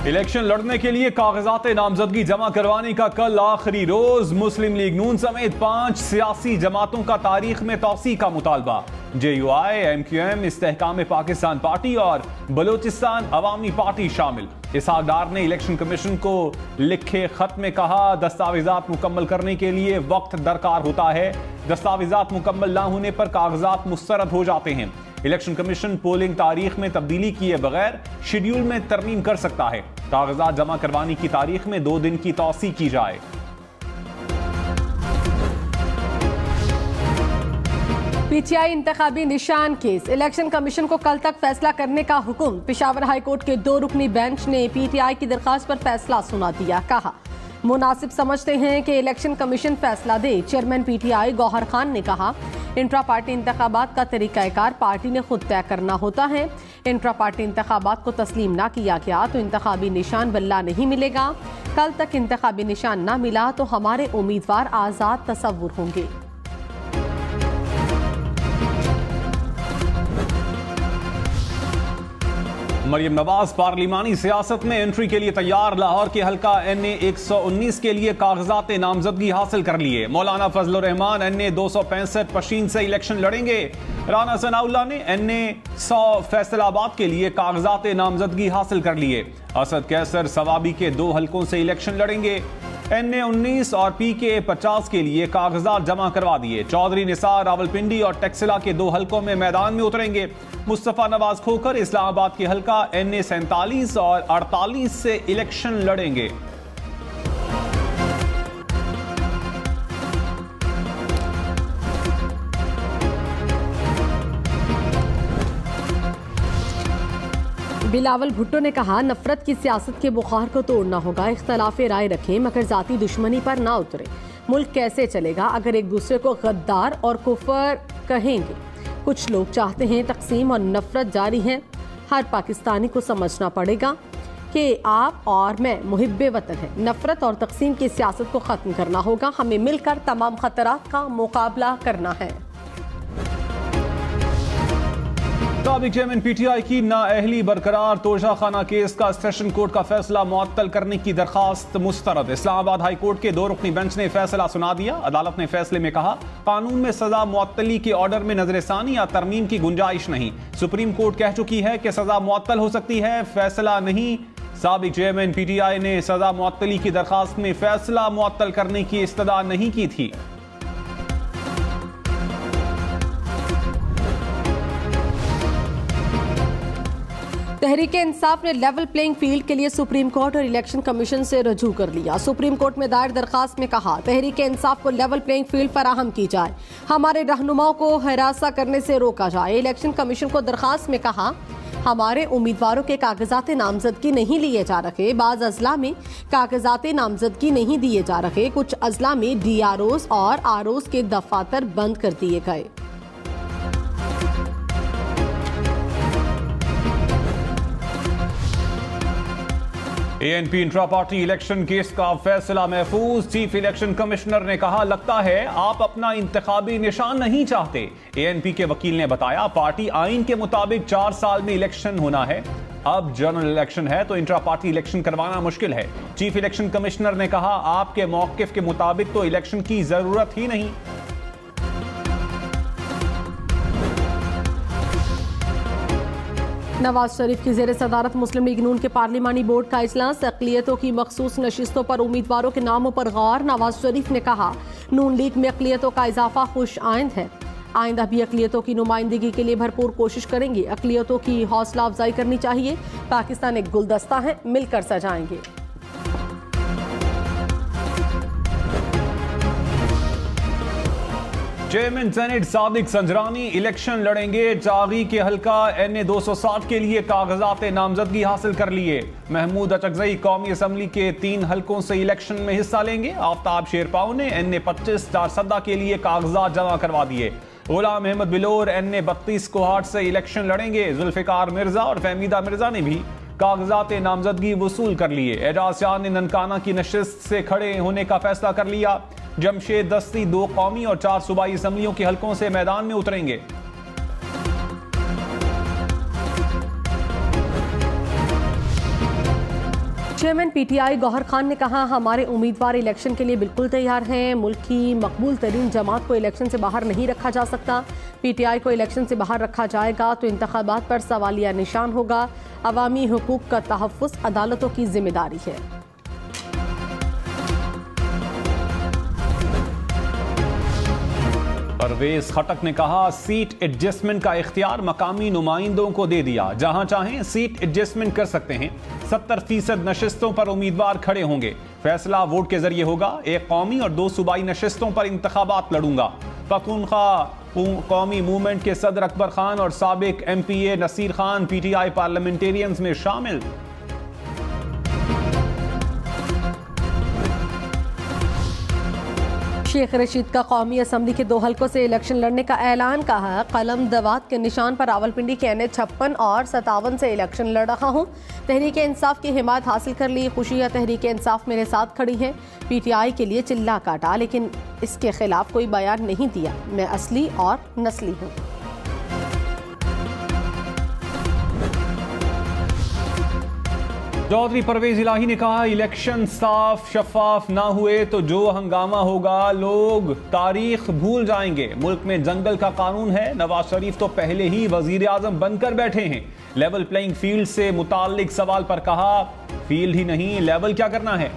Election लड़ने के लिए कागजात नामजदगी जमा करवाने का कल आखिरी रोज। मुस्लिम लीग नून समेत 5 सियासी जमातों का तारीख में तौसी का मुतालबा। JUI, MQM, इस्तेहकाम पाकिस्तान पार्टी और बलोचिस्तान अवामी पार्टी शामिल। इसहाक डार ने इलेक्शन कमीशन को लिखे खत में कहा, दस्तावेजात मुकम्मल करने के लिए वक्त दरकार होता है। दस्तावेजात मुकम्मल ना होने पर कागजात मुस्तरद हो जाते हैं। इलेक्शन कमीशन पोलिंग तारीख में तब्दीली किए बगैर शेड्यूल में तरमीम कर सकता है। कागजात जमा करवाने की तारीख में 2 दिन की तौसी की जाए। PTI इंतखाबी निशान केस, इलेक्शन कमीशन को कल तक फैसला करने का हुक्म। पेशावर हाई कोर्ट के 2 रुकनी बेंच ने PTI की दरखास्त पर फैसला सुना दिया। कहा, मुनासिब समझते हैं कि इलेक्शन कमीशन फैसला दे। चेयरमैन PTI गौहर खान ने कहा, इंट्रा पार्टी इंतखाबात का तरीकाकार पार्टी ने खुद तय करना होता है। इंट्रा पार्टी इंतखाबात को तस्लीम ना किया गया तो इंतखाबी निशान बल्ला नहीं मिलेगा। कल तक इंतखाबी निशान ना मिला तो हमारे उम्मीदवार आज़ाद तस्वुर होंगे। मरियम नवाज पार्लिमानी सियासत में एंट्री के लिए तैयार। लाहौर के हल्का NA 119 के लिए कागजात नामजदगी हासिल कर लिए। मौलाना फजलुर रहमान NA 265 पशीन से इलेक्शन लड़ेंगे। राना सनाउल्लाह ने NA 100 फैसलाबाद के लिए कागजात नामजदगी हासिल कर लिए। असद कैसर सवाबी के 2 हलकों से इलेक्शन लड़ेंगे। NA 19 और PK 50 के लिए कागजात जमा करवा दिए। चौधरी निसार रावलपिंडी और टेक्सिला के 2 हलकों में मैदान में उतरेंगे। मुस्तफा नवाज खोखर इस्लामाबाद के हलका NA 47 और 48 से इलेक्शन लड़ेंगे। बिलावल भुट्टो ने कहा, नफरत की सियासत के बुखार को तोड़ना होगा। इख्तलाफ राय रखें मगर जाती दुश्मनी पर ना उतरे। मुल्क कैसे चलेगा अगर एक दूसरे को गद्दार और कुफर कहेंगे। कुछ लोग चाहते हैं तकसीम और नफरत जारी है। हर पाकिस्तानी को समझना पड़ेगा कि आप और मैं मुहिब्बे वतन हैं। नफरत और तकसीम की सियासत को ख़त्म करना होगा। हमें मिलकर तमाम खतरात का मुकाबला करना है। साबिक चेयरमैन PTI की नाअहली बरकरार। तोशा खाना केस का सेशन कोर्ट का फैसला मुअत्तल करने की दरखास्त मुस्तरद। इस्लामाबाद हाई कोर्ट के 2 रुकनी बेंच ने फैसला सुना दिया। अदालत ने फैसले में कहा, कानून में सजा मुअत्तली के ऑर्डर में नजरसानी या तरमीम की गुंजाइश नहीं। सुप्रीम कोर्ट कह चुकी है कि सजा मुअत्तल हो सकती है, फैसला नहीं। साबिक चेयरमैन PTI ने सजा मुअत्तली की दरखास्त में फैसला मुअत्तल करने की इस्तदा नहीं की थी। तहरीके इंसाफ ने लेवल प्लेइंग फील्ड के लिए सुप्रीम कोर्ट और इलेक्शन कमीशन से रजू कर लिया। सुप्रीम कोर्ट में दायर दरखास्त में कहा, तहरीके इंसाफ को लेवल प्लेइंग फील्ड फराहम की जाए। हमारे रहनुमाओं को हरासा करने से रोका जाए। इलेक्शन कमीशन को दरखास्त में कहा, हमारे उम्मीदवारों के कागजात नामजदगी नहीं लिए जा रहे। बाज़ अजला में कागजात नामजदगी नहीं दिए जा रहे। कुछ अजला में DROs और ROs के दफातर बंद कर दिए गए। ANP intra party election case का फैसला महफूज। चीफ इलेक्शन कमिश्नर ने कहा, लगता है आप अपना इंतखाबी निशान नहीं चाहते। ANP के वकील ने बताया, पार्टी आइन के मुताबिक 4 साल में इलेक्शन होना है। अब जनरल इलेक्शन है तो इंट्रा पार्टी इलेक्शन करवाना मुश्किल है। चीफ इलेक्शन कमिश्नर ने कहा, आपके मौकिफ के मुताबिक तो इलेक्शन की जरूरत ही नहीं। नवाज शरीफ की ज़ेर सदारत मुस्लिम लीग नून के पार्लिमानी बोर्ड का इजलास। अक़लियतों की मखसूस नशिस्तों पर उम्मीदवारों के नामों पर गौर। नवाज शरीफ ने कहा, नून लीग में अक़लियतों का इजाफा खुश आइंद है। आइंदा भी अक़लियतों की नुमाइंदगी के लिए भरपूर कोशिश करेंगे। अक़लियतों की हौसला अफजाई करनी चाहिए। पाकिस्तान एक गुलदस्ता है, मिलकर सजाएंगे। Chairman senate Sadiq Sanjrani election लड़ेंगे। जागी के हल्का NA 260 के लिए कागजात नामजदगी हासिल कर लिए। महमूद अचकजई कौमी असम्बली के 3 हलकों से इलेक्शन में हिस्सा लेंगे। आफ्ताब शेरपाव ने NA 25 चारसदा के लिए कागजात जमा करवा दिए। गुलाम अहमद बिलोर NA 32 कोहाट से इलेक्शन लड़ेंगे। जुल्फिकार मिर्जा और फहमीदा मिर्जा ने भी कागजात नामजदगी वसूल कर लिए। एजाज शाह ने ननकाना की नशिस्त से खड़े होने का फैसला कर लिया। जमशेद दस्ती 2 कौमी और 4 सूबाई असम्बलियों के हलकों से मैदान में उतरेंगे। चेयरमैन पीटीआई गौहर खान ने कहा, हमारे उम्मीदवार इलेक्शन के लिए बिल्कुल तैयार हैं। मुल्क की मकबूल तरीन जमात को इलेक्शन से बाहर नहीं रखा जा सकता। पीटीआई को इलेक्शन से बाहर रखा जाएगा तो इंतखाबात पर सवालिया निशान होगा। अवामी हुकूक का तहफ़्फ़ुज़ अदालतों की जिम्मेदारी है। परवेज खटक ने कहा, सीट एडजस्टमेंट का इख्तियार मकामी नुमाइंदों को दे दिया। जहां चाहें सीट एडजस्टमेंट कर सकते हैं। 70% नशिस्तों पर उम्मीदवार खड़े होंगे। फैसला वोट के जरिए होगा। एक कौमी और 2 सूबाई नशिस्तों पर इंतखाबात लड़ूंगा। पख्तूनख्वा कौमी मूवमेंट के सदर अकबर खान और साबिक MPA Naseer Khan PTI parliamentarians में शामिल। शेख रशीद का कौमी असम्बली के 2 हलकों से इलेक्शन लड़ने का ऐलान। कहा, कलम दवात के निशान पर रावलपिंडी के NH 56 और 57 से इलेक्शन लड़ रहा हूँ। तहरीक इंसाफ की हिमायत हासिल कर ली। खुशी या तहरीक इंसाफ मेरे साथ खड़ी है। PTI के लिए चिल्ला काटा लेकिन इसके खिलाफ कोई बयान नहीं दिया। मैं असली और नस्ली हूँ। चौधरी परवेज इलाही ने कहा, इलेक्शन साफ शफाफ ना हुए तो जो हंगामा होगा लोग तारीख भूल जाएंगे। मुल्क में जंगल का कानून है। नवाज शरीफ तो पहले ही वजीर आजम बनकर बैठे हैं। लेवल प्लेइंग फील्ड से मुताल्लिक सवाल पर कहा, फील्ड ही नहीं लेवल क्या करना है।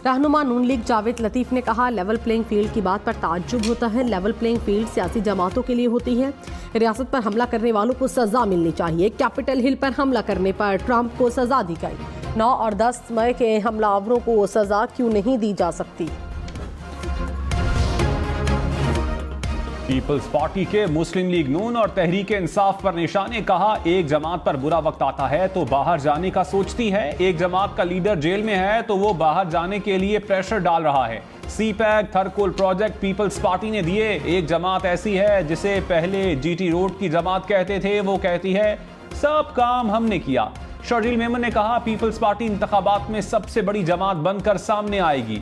रहनुमा नून लीग जावेद लतीफ ने कहा, लेवल प्लेइंग फील्ड की बात पर ताज्जुब होता है। लेवल प्लेइंग फील्ड सियासी जमातों के लिए होती है। रियासत पर हमला करने वालों को सजा मिलनी चाहिए। कैपिटल हिल पर हमला करने पर ट्रंप को सजा दी गई। 9 और 10 मई के हमलावरों को सजा क्यों नहीं दी जा सकती। पीपल्स पार्टी के मुस्लिम लीग नून और तहरीक इंसाफ पर निशान ने कहा, एक जमात पर बुरा वक्त आता है तो बाहर जाने का सोचती है। एक जमात का लीडर जेल में है तो वो बाहर जाने के लिए प्रेशर डाल रहा है। CPAC थरकोल प्रोजेक्ट पीपल्स पार्टी ने दिए। एक जमात ऐसी है जिसे पहले GT रोड की जमात कहते थे, वो कहती है सब काम हमने किया। शर्जील मेमन ने कहा, पीपल्स पार्टी इंतखाबात में सबसे बड़ी जमात बनकर सामने आएगी।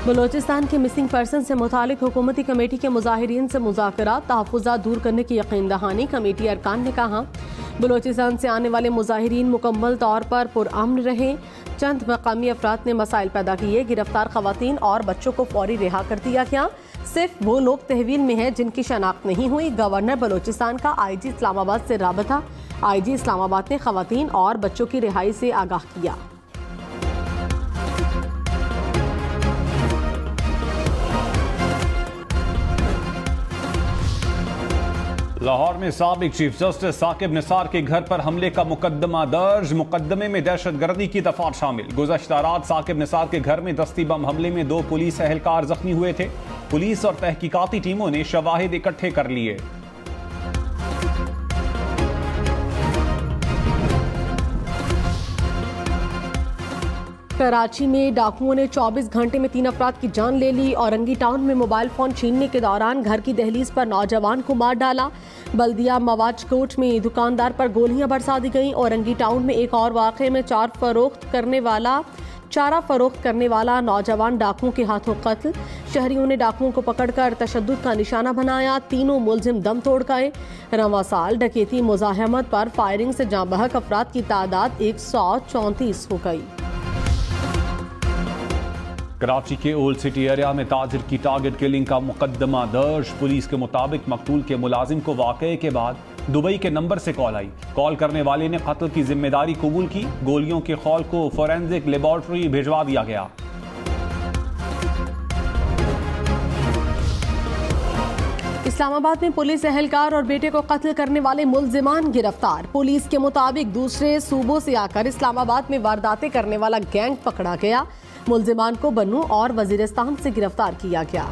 बलोचिस्तान के मिसिंग पर्सन से मुतालिक हुकूमती कमेटी के मुजाहिरीन से मुज़ाकरात तहफ़्फ़ुज़ात दूर करने की यकीन दहानी। कमेटी अरकान ने कहा, बलोचिस्तान से आने वाले मुजाहिरीन मुकम्मल तौर पर पुरअमन रहे। चंद मकामी अफराद ने मसाइल पैदा किए। गिरफ्तार खवातीन और बच्चों को फौरी रिहा कर दिया गया। सिर्फ वो लोग तहवील में हैं जिनकी शनाख्त नहीं हुई। गवर्नर बलोचिस्तान का IG इस्लामाबाद से राबता। IG इस्लामाबाद ने खवातीन और बच्चों की रिहाई से आगाह किया। लाहौर में साबिक चीफ जस्टिस साकिब निसार के घर पर हमले का मुकदमा दर्ज। मुकदमे में दहशतगर्दी की दफात शामिल। गुज़श्ता रात साकिब निसार के घर में दस्ती बम हमले में 2 पुलिस एहलकार जख्मी हुए थे। पुलिस और तहकीकाती टीमों ने शवाहिद इकट्ठे कर लिए। कराची में डाकुओं ने 24 घंटे में 3 अफराद की जान ले ली। औरंगी टाउन में मोबाइल फोन छीनने के दौरान घर की दहलीज पर नौजवान को मार डाला। बल्दिया मवाज कोट में दुकानदार पर गोलियां बरसा दी गईं। औरंगी टाउन में एक और वाक़े में चारा फरोख्त करने वाला नौजवान डाकुओं के हाथों कत्ल। शहरियों ने डाकुओं को पकड़कर तशद्दुद का निशाना बनाया। तीनों मुलजिम दम तोड़ गए। रवां साल डकैती मुज़ाहमत पर फायरिंग से जाँ बहक अफराद की तादाद 134 हो गई। कराची के ओल्ड सिटी एरिया में ताजिर की टारगेट किलिंग का मुकदमा दर्ज। पुलिस के मुताबिक मकतूल के मुलाजिम को वाक़े के बाद दुबई के नंबर से कॉल आई। कॉल करने वाले ने कत्ल की जिम्मेदारी कबूल की। गोलियों के खौल को फोरेंसिक लेबोरेटरी भिजवा दिया गया। इस्लामाबाद में पुलिस एहलकार और बेटे को कत्ल करने वाले मुल्जिमान गिरफ्तार। पुलिस के मुताबिक दूसरे सूबों से आकर इस्लामाबाद में वारदातें करने वाला गैंग पकड़ा गया। मुल्जिमान को बन्नू और वजीरिस्तान से गिरफ्तार किया गया।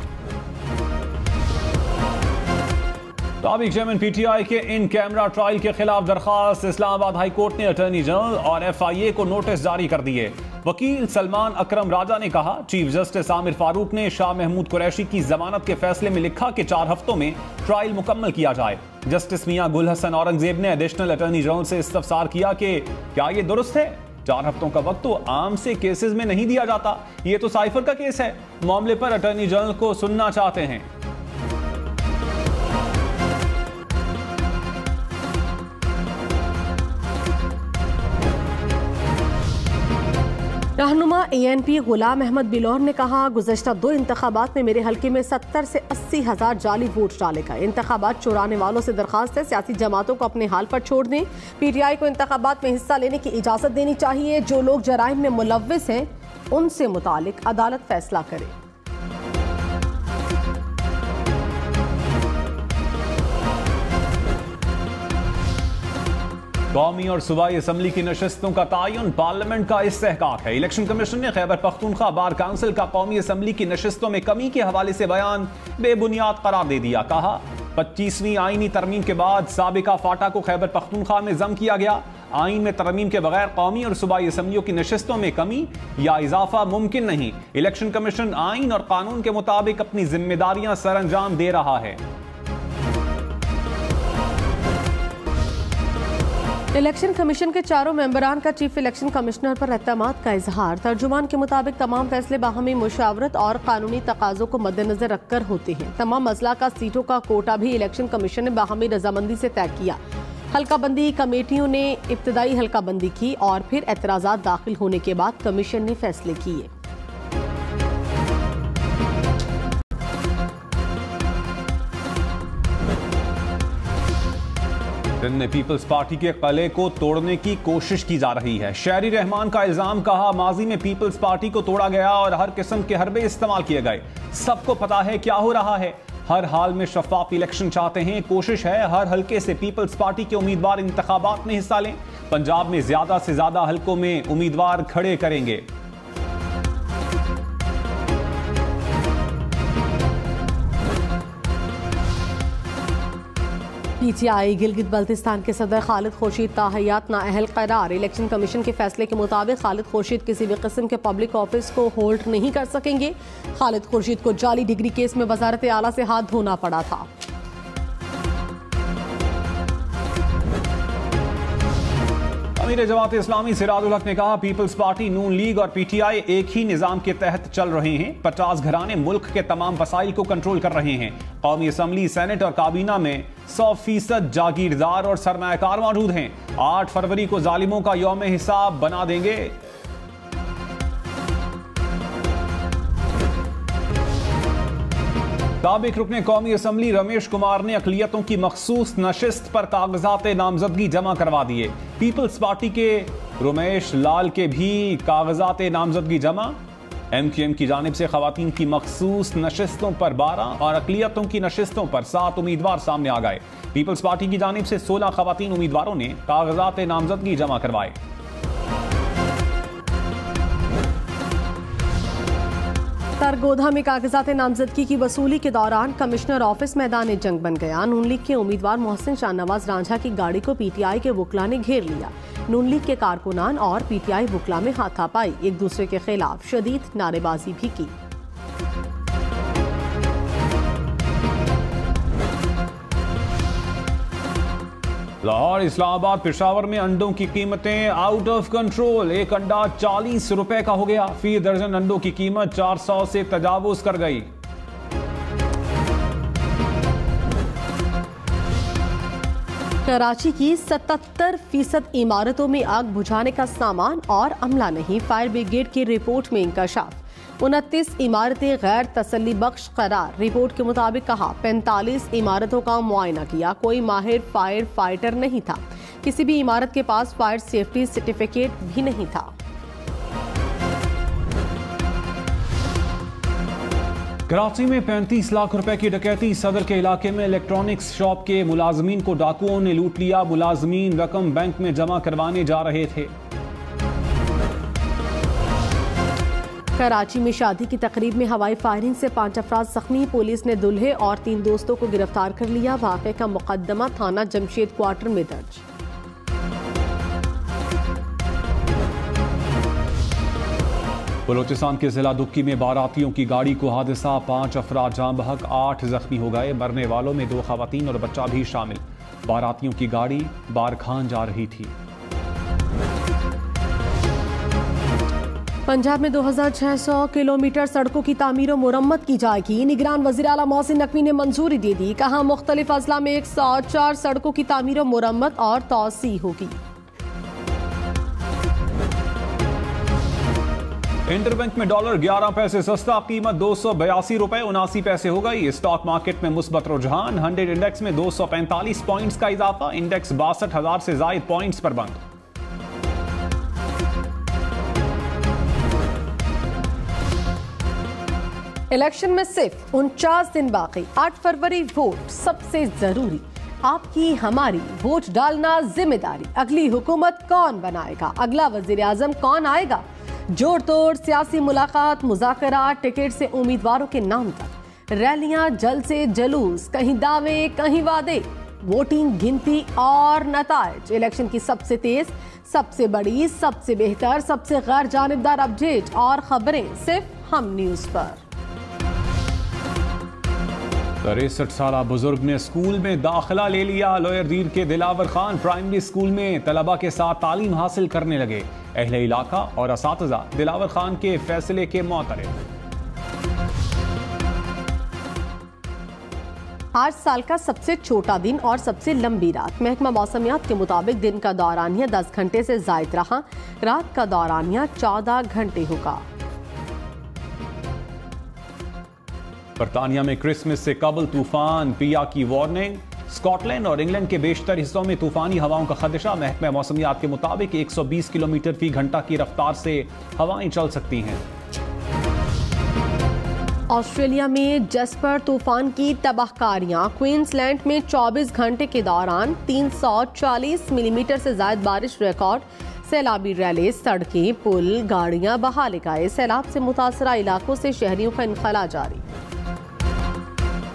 साबिक चेयरमैन PTI के इन कैमरा ट्रायल के खिलाफ दरखास्त। इस्लामाबाद हाई कोर्ट ने अटॉर्नी जनरल और FIA को नोटिस जारी कर दिए। वकील सलमान अकरम राजा ने कहा, चीफ जस्टिस आमिर फारूक ने शाह महमूद कुरैशी की जमानत के फैसले में लिखा कि 4 हफ्तों में ट्रायल मुकम्मल किया जाए। जस्टिस मियां गुल हसन औरंगजेब ने एडिशनल अटॉर्नी जनरल से इस्तफसार किया कि क्या ये दुरुस्त है? 4 हफ्तों का वक्त तो आम से केसेस में नहीं दिया जाता। ये तो साइफर का केस है। मामले पर अटॉर्नी जनरल को सुनना चाहते हैं। रहनुमा ANP गुलाम अहमद बिलौर ने कहा, गुज़श्ता 2 इंतखाबात में मेरे हल्के में 70 से 80 हज़ार जाली वोट डाले गए। इंतखाबात चुराने वालों से दरखास्त है सियासी जमातों को अपने हाल पर छोड़ दें। PTI को इंतखाबात में हिस्सा लेने की इजाज़त देनी चाहिए। जो लोग जराइम में मुलव्विस हैं उनसे मुतालिक अदालत फैसला करे। कौमी और सूबाई असम्बली की नशस्तों का तयन पार्लियामेंट का इस्तेहकाक है। इलेक्शन कमीशन ने खैबर पख्तूनख्वा बार काउंसिल का कौमी असम्बली की नशस्तों में कमी के हवाले से बयान बेबुनियाद करार दे दिया। कहा, 25वीं आईनी तरमीम के बाद साबिका फाटा को खैबर पख्तूनख्वा में जम किया गया। आइन में तरमीम के बगैर कौमी और सूबाई असम्बलियों की नशस्तों में कमी या इजाफा मुमकिन नहीं। इलेक्शन कमीशन आइन और कानून के मुताबिक अपनी जिम्मेदारियां सरअंजाम दे रहा है। इलेक्शन कमीशन के 4 मेंबरान का चीफ इलेक्शन कमिश्नर पर एतमाद का इजहार। तर्जुमान के मुताबिक तमाम फैसले बाहमी मुशावरत और कानूनी तकाजों को मद्देनजर रखकर होते हैं। तमाम मसला का सीटों का कोटा भी इलेक्शन कमीशन ने बाहमी रजामंदी से तय किया। हल्का बंदी कमेटियों ने इब्तदाई हल्का बंदी की और फिर एतराज़ात दाखिल होने के बाद कमीशन ने फैसले किए। सिंध में पीपल्स पार्टी के कले को तोड़ने की कोशिश की जा रही है। शहरी रहमान का इल्जाम। कहा, माजी में पीपल्स पार्टी को तोड़ा गया और हर किस्म के हरबे इस्तेमाल किए गए। सबको पता है क्या हो रहा है। हर हाल में शफाफ इलेक्शन चाहते हैं। कोशिश है हर हल्के से पीपल्स पार्टी के उम्मीदवार इंतखाबात में हिस्सा लें। पंजाब में ज्यादा से ज्यादा हल्कों में उम्मीदवार खड़े करेंगे। PTI गिलगित बल्तिस्तान के सदर खालिद खुर्शीद ताहयात नाअहल करार। इलेक्शन कमीशन के फैसले के मुताबिक खालिद खुर्शीद किसी भी किस्म के पब्लिक ऑफिस को होल्ड नहीं कर सकेंगे। खालिद खुर्शीद को जाली डिग्री केस में वजारत आला से हाथ धोना पड़ा था। अमीर जमात इस्लामी सिराजुल हक ने कहा, पीपल्स पार्टी, नून लीग और PTI एक ही निजाम के तहत चल रहे हैं। 50 घराने मुल्क के तमाम वसाइल को कंट्रोल कर रहे हैं। कौमी असम्बली, सेनेट और काबीना में 100% जागीरदार और सरमायाकार मौजूद हैं। 8 फरवरी को जालिमों का यौम हिसाब बना देंगे। साबिक रुकने कौमी असम्बली रमेश कुमार ने अकलियतों की मखसूस नशिस्त पर कागजात नामजदगी जमा करवा दिए। पीपल्स पार्टी के रमेश लाल के भी कागजात नामजदगी जमा। MQM की जानिब से खवातीन की मखसूस नशिस्तों पर 12 और अकलियतों की नशिस्तों पर 7 उम्मीदवार सामने आ गए। पीपल्स पार्टी की जानिब से 16 खवातीन उम्मीदवारों ने कागजात नामजदगी जमा करवाए। सरगोधा में कागजात नामजदगी की वसूली के दौरान कमिश्नर ऑफिस मैदान जंग बन गया। नून लीग के उम्मीदवार मोहसिन शाहनवाज रांझा की गाड़ी को PTI के वकला ने घेर लिया। नून लीग के कारकुनान और PTI वकला में हाथापाई, एक दूसरे के खिलाफ शदीद नारेबाजी भी की। लाहौर, इस्लामाबाद, पेशावर में अंडों की कीमतें आउट ऑफ कंट्रोल। एक अंडा 40 रुपए का हो गया। फी दर्जन अंडों की कीमत 400 से तजावुज कर गई। कराची की 77% इमारतों में आग बुझाने का सामान और अमला नहीं। फायर ब्रिगेड की रिपोर्ट में इंकशाफ। 29 इमारतें गैर तसल्ली बख्श करार। रिपोर्ट के मुताबिक कहा, 45 इमारतों का मुआयना किया। कोई माहिर फायर फाइटर नहीं था। किसी भी इमारत के पास फायर सेफ्टी सर्टिफिकेट भी नहीं था। कराची में 35 लाख रुपए की डकैती। सदर के इलाके में इलेक्ट्रॉनिक्स शॉप के मुलाजमीन को डाकुओं ने लूट लिया। मुलाजमीन रकम बैंक में जमा करवाने जा रहे थे। कराची में शादी की तकरीब में हवाई फायरिंग से 5 अफराद जख्मी। पुलिस ने दूल्हे और 3 दोस्तों को गिरफ्तार कर लिया। वाक़े का मुकदमा थाना जमशेद क्वार्टर में दर्ज। बलोचिस्तान के जिला दुक्की में बारातियों की गाड़ी को हादसा। 5 अफराद जान बहक, 8 जख्मी हो गए। मरने वालों में 2 खवातीन और बच्चा भी शामिल। बारातियों की गाड़ी बारखान जा रही थी। पंजाब में 2600 किलोमीटर सड़कों की तामीर और मुरम्मत की जाएगी। निगरान वज़ीर आला मोहसिन नकवी ने मंजूरी दे दी। कहा, मुख्तलिफ अजला में 104 सड़कों की तामीर और मुरम्मत और तौसी होगी। इंटरबैंक में डॉलर 11 पैसे सस्ता, कीमत 282 रुपए 79 पैसे हो गई। स्टॉक मार्केट में मुस्बत रुझान, 100 इंडेक्स में 245 पॉइंट्स का इजाफा, इंडेक्स 62,000 से जायद पॉइंट्स पर बंद। इलेक्शन में सिर्फ 49 दिन बाकी, 8 फरवरी वोट सबसे जरूरी। आपकी हमारी वोट डालना जिम्मेदारी। अगली हुकूमत कौन बनाएगा, अगला वजीर आजम कौन आएगा, जोड़ तोड़ सियासी मुलाकात, मुज़ाकरात, टिकट से उम्मीदवारों के नाम तक, रैलियां, जलसे, जुलूस, कहीं दावे कहीं वादे, वोटिंग, गिनती और नताइज। इलेक्शन की सबसे तेज, सबसे बड़ी, सबसे बेहतर, सबसे गैर जानिबदार अपडेट और खबरें सिर्फ हम न्यूज पर। 63 साल बुजुर्ग ने स्कूल में दाखिला ले लिया। लोयरदीर के दिलावर खान प्राइमरी स्कूल में तलबा के साथ तालीम हासिल करने लगे। अहले इलाका और असातिज़ा दिलावर खान के फैसले के मुतरफ। आज साल का सबसे छोटा दिन और सबसे लंबी रात। महकमा मौसमियात के मुताबिक दिन का दौरानिया 10 घंटे से जायद रहा, रात का दौरानिया 14 घंटे होगा। बरतानिया में क्रिसमस से कबल तूफान, पिया की वार्निंग। स्कॉटलैंड और इंग्लैंड के बेशतर हिस्सों में तूफानी हवाओं का खदशा। महकमा मौसमियात के मुताबिक 120 किलोमीटर फी घंटा की रफ्तार से हवाएं चल सकती हैं। ऑस्ट्रेलिया में जस्पर तूफान की तबाहकारियां। क्वींसलैंड में 24 घंटे के दौरान 340 मिलीमीटर से ज्यादा बारिश रिकॉर्ड। सैलाबी रैली, सड़कें, पुल, गाड़ियां बहा ले गए। सैलाब से मुतासरा इलाकों से शहरियों का इनखला जारी।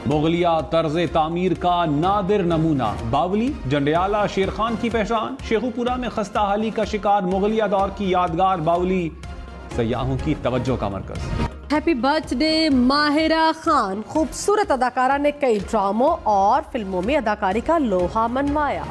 मुगलिया तर्ज तामीर का नादिर नमूना बावली, जंडियाला शेर खान की पहचान। शेखुपुरा में खस्ता हाली का शिकार मुगलिया दौर की यादगार बावली सयाहों की तवज्जो का मरकज। Happy birthday Mahira Khan. खूबसूरत अदाकारा ने कई ड्रामों और फिल्मों में अदाकारी का लोहा मनवाया।